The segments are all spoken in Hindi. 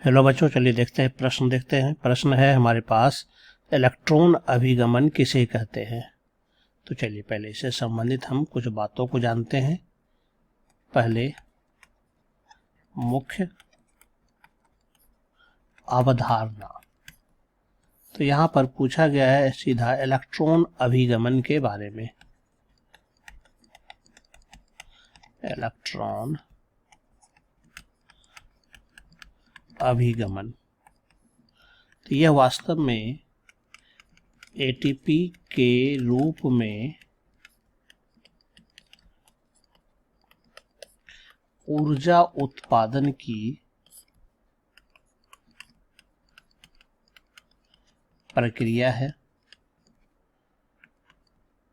हेलो बच्चों, चलिए देखते हैं प्रश्न देखते हैं। प्रश्न है हमारे पास, इलेक्ट्रॉन अभिगमन किसे कहते हैं। तो चलिए पहले इससे संबंधित हम कुछ बातों को जानते हैं। पहले मुख्य अवधारणा। तो यहाँ पर पूछा गया है सीधा इलेक्ट्रॉन अभिगमन के बारे में। इलेक्ट्रॉन अभिगमन, तो यह वास्तव में एटीपी के रूप में ऊर्जा उत्पादन की प्रक्रिया है,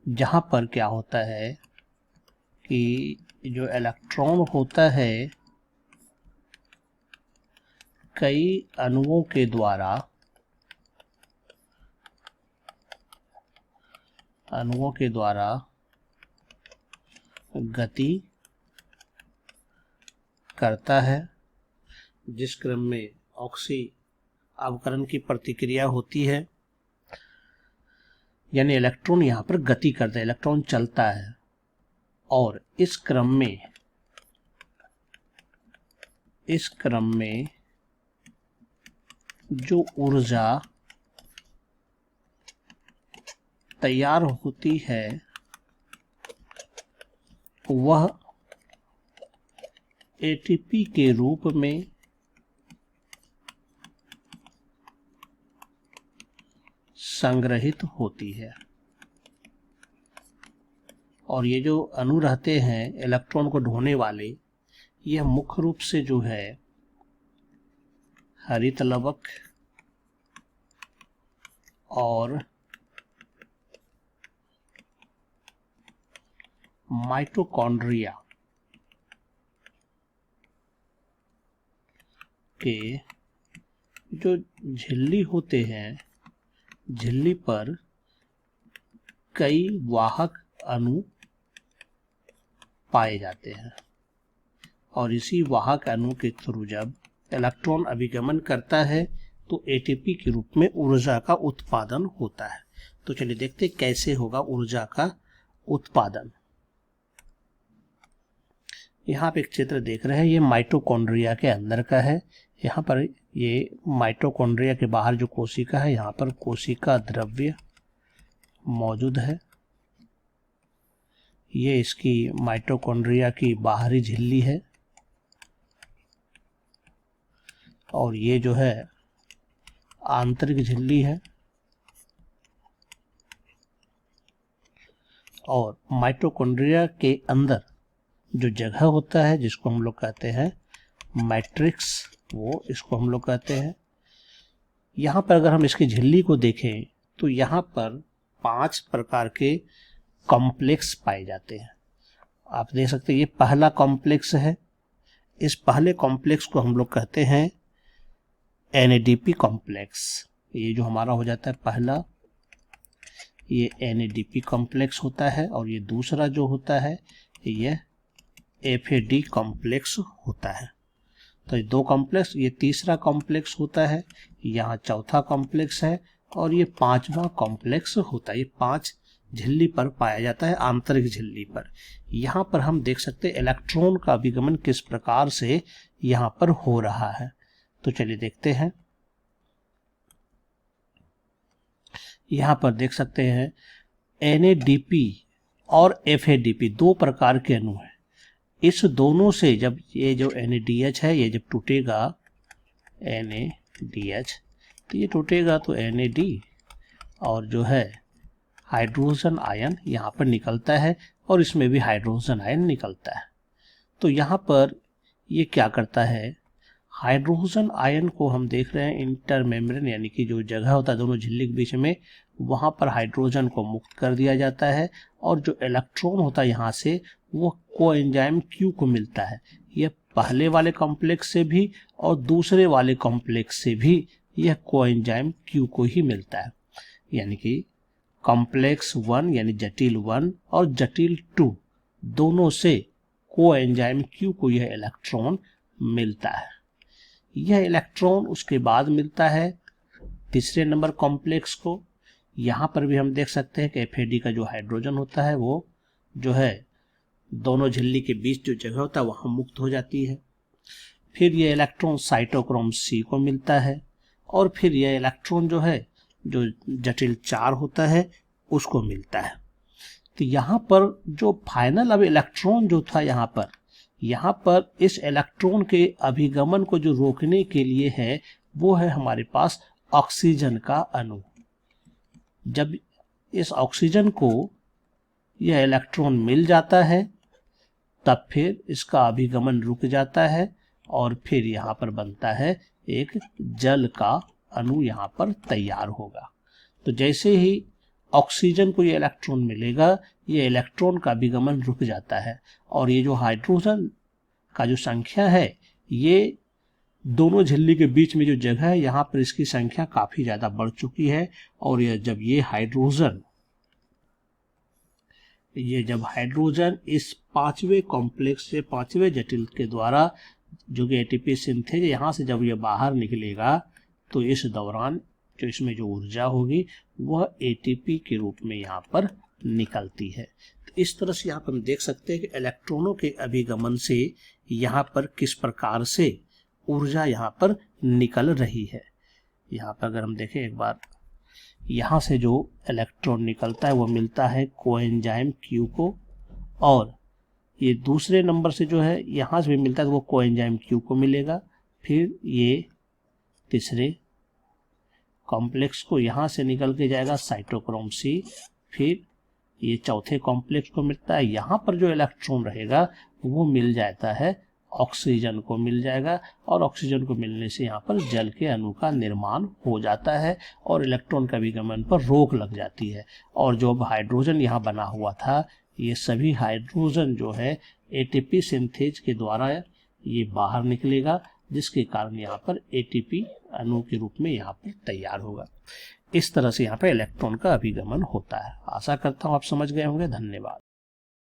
जहां पर क्या होता है कि जो इलेक्ट्रॉन होता है कई अणुओं के द्वारा गति करता है, जिस क्रम में ऑक्सी अवकरण की प्रतिक्रिया होती है। यानी इलेक्ट्रॉन यहाँ पर गति करता है, इलेक्ट्रॉन चलता है, और इस क्रम में जो ऊर्जा तैयार होती है वह एटीपी के रूप में संग्रहित होती है। और ये जो अणु रहते हैं इलेक्ट्रॉन को ढोने वाले, यह मुख्य रूप से जो है हरित लवक और माइटोकॉन्ड्रिया के जो झिल्ली होते हैं, झिल्ली पर कई वाहक अणु पाए जाते हैं, और इसी वाहक अणु के थ्रू जब इलेक्ट्रॉन अभिगमन करता है तो एटीपी के रूप में ऊर्जा का उत्पादन होता है। तो चलिए देखते हैं कैसे होगा ऊर्जा का उत्पादन। यहाँ पे एक चित्र देख रहे हैं, ये माइटोकॉन्ड्रिया के अंदर का है। यहाँ पर ये माइटोकॉन्ड्रिया के बाहर जो कोशिका है, यहाँ पर कोशिका द्रव्य मौजूद है। ये इसकी माइटोकॉन्ड्रिया की बाहरी झिल्ली है, और ये जो है आंतरिक झिल्ली है। और माइटोकॉन्ड्रिया के अंदर जो जगह होता है जिसको हम लोग कहते हैं मैट्रिक्स, वो इसको हम लोग कहते हैं। यहाँ पर अगर हम इसकी झिल्ली को देखें तो यहाँ पर 5 प्रकार के कॉम्प्लेक्स पाए जाते हैं। आप देख सकते हैं ये पहला कॉम्प्लेक्स है। इस पहले कॉम्प्लेक्स को हम लोग कहते हैं एनएडीपी कॉम्प्लेक्स। ये जो हमारा हो जाता है पहला, ये एनएडीपी कॉम्प्लेक्स होता है। और ये दूसरा जो होता है ये एफएडी कॉम्प्लेक्स होता है। तो ये 2 कॉम्प्लेक्स, ये तीसरा कॉम्प्लेक्स होता है, यहाँ चौथा कॉम्प्लेक्स है, और ये 5वां कॉम्प्लेक्स होता है। ये 5 झिल्ली पर पाया जाता है, आंतरिक झिल्ली पर। यहाँ पर हम देख सकते हैं इलेक्ट्रॉन का अभिगमन किस प्रकार से यहाँ पर हो रहा है। तो चलिए देखते हैं। यहाँ पर देख सकते हैं एनएडीपी और एफएडीपी 2 प्रकार के अणु हैं। इस दोनों से जब ये जो NaDH है, ये जब टूटेगा NaDH, तो ये टूटेगा तो NaD, और जो है हाइड्रोजन आयन यहाँ पर निकलता है, और इसमें भी हाइड्रोजन आयन निकलता है। तो यहाँ पर ये क्या करता है, हाइड्रोजन आयन को हम देख रहे हैं इंटरमेम्ब्रेन, यानी कि जो जगह होता है दोनों झिल्ली के बीच में, वहाँ पर हाइड्रोजन को मुक्त कर दिया जाता है, और जो इलेक्ट्रॉन होता है यहाँ से वो कोएंजाइम Q को मिलता है। यह पहले वाले कॉम्प्लेक्स से भी और दूसरे वाले कॉम्प्लेक्स से भी यह कोएंजाइम Q को ही मिलता है। यानी कि कॉम्प्लेक्स 1 यानी जटिल 1 और जटिल 2 दोनों से कोएंजाइम Q को यह इलेक्ट्रॉन मिलता है। यह इलेक्ट्रॉन उसके बाद मिलता है तीसरे नंबर कॉम्प्लेक्स को। यहाँ पर भी हम देख सकते हैं कि FAD का जो हाइड्रोजन होता है वो जो है दोनों झिल्ली के बीच जो जगह होता है वहाँ मुक्त हो जाती है। फिर ये इलेक्ट्रॉन साइटोक्रोम C को मिलता है और फिर यह इलेक्ट्रॉन जो है जो जटिल 4 होता है उसको मिलता है। तो यहाँ पर जो फाइनल अब इलेक्ट्रॉन जो था यहाँ पर इस इलेक्ट्रॉन के अभिगमन को जो रोकने के लिए है वो है हमारे पास ऑक्सीजन का अणु। जब इस ऑक्सीजन को यह इलेक्ट्रॉन मिल जाता है तब फिर इसका अभिगमन रुक जाता है और फिर यहाँ पर बनता है एक जल का अणु यहाँ पर तैयार होगा। तो जैसे ही ऑक्सीजन को ये इलेक्ट्रॉन मिलेगा ये इलेक्ट्रॉन का अभिगमन रुक जाता है और ये जो हाइड्रोजन का जो संख्या है ये दोनों झिल्ली के बीच में जो जगह है यहाँ पर इसकी संख्या काफी ज्यादा बढ़ चुकी है और जब हाइड्रोजन इस पांचवें कॉम्प्लेक्स से पांचवें जटिल के द्वारा जो कि एटीपी सिंथेज यहाँ से जब ये बाहर निकलेगा तो इस दौरान जो इसमें जो ऊर्जा होगी वह एटीपी के रूप में यहाँ पर निकलती है। तो इस तरह से यहाँ पर हम देख सकते हैं कि इलेक्ट्रॉनों के अभिगमन से यहाँ पर किस प्रकार से ऊर्जा यहाँ पर निकल रही है। यहाँ पर अगर हम देखें एक बार, यहाँ से जो इलेक्ट्रॉन निकलता है वो मिलता है कोएंजाइम Q को और ये दूसरे नंबर से जो है यहाँ से भी मिलता है तो वो कोएंजाइम Q को मिलेगा। फिर ये तीसरे कॉम्प्लेक्स को यहाँ से निकल के जाएगा साइटोक्रोम C, फिर ये चौथे कॉम्प्लेक्स को मिलता है। यहाँ पर जो इलेक्ट्रॉन रहेगा वो मिल जाता है ऑक्सीजन को मिल जाएगा और ऑक्सीजन को मिलने से यहाँ पर जल के अणु का निर्माण हो जाता है और इलेक्ट्रॉन का विगमन पर रोक लग जाती है। और जो अब हाइड्रोजन यहाँ बना हुआ था ये सभी हाइड्रोजन जो है एटीपी सिंथेज के द्वारा ये बाहर निकलेगा जिसके कारण यहाँ पर एटीपी अणु के रूप में यहाँ पर तैयार होगा। इस तरह से यहाँ पर इलेक्ट्रॉन का अभिगमन होता है। आशा करता हूँ आप समझ गए होंगे। धन्यवाद।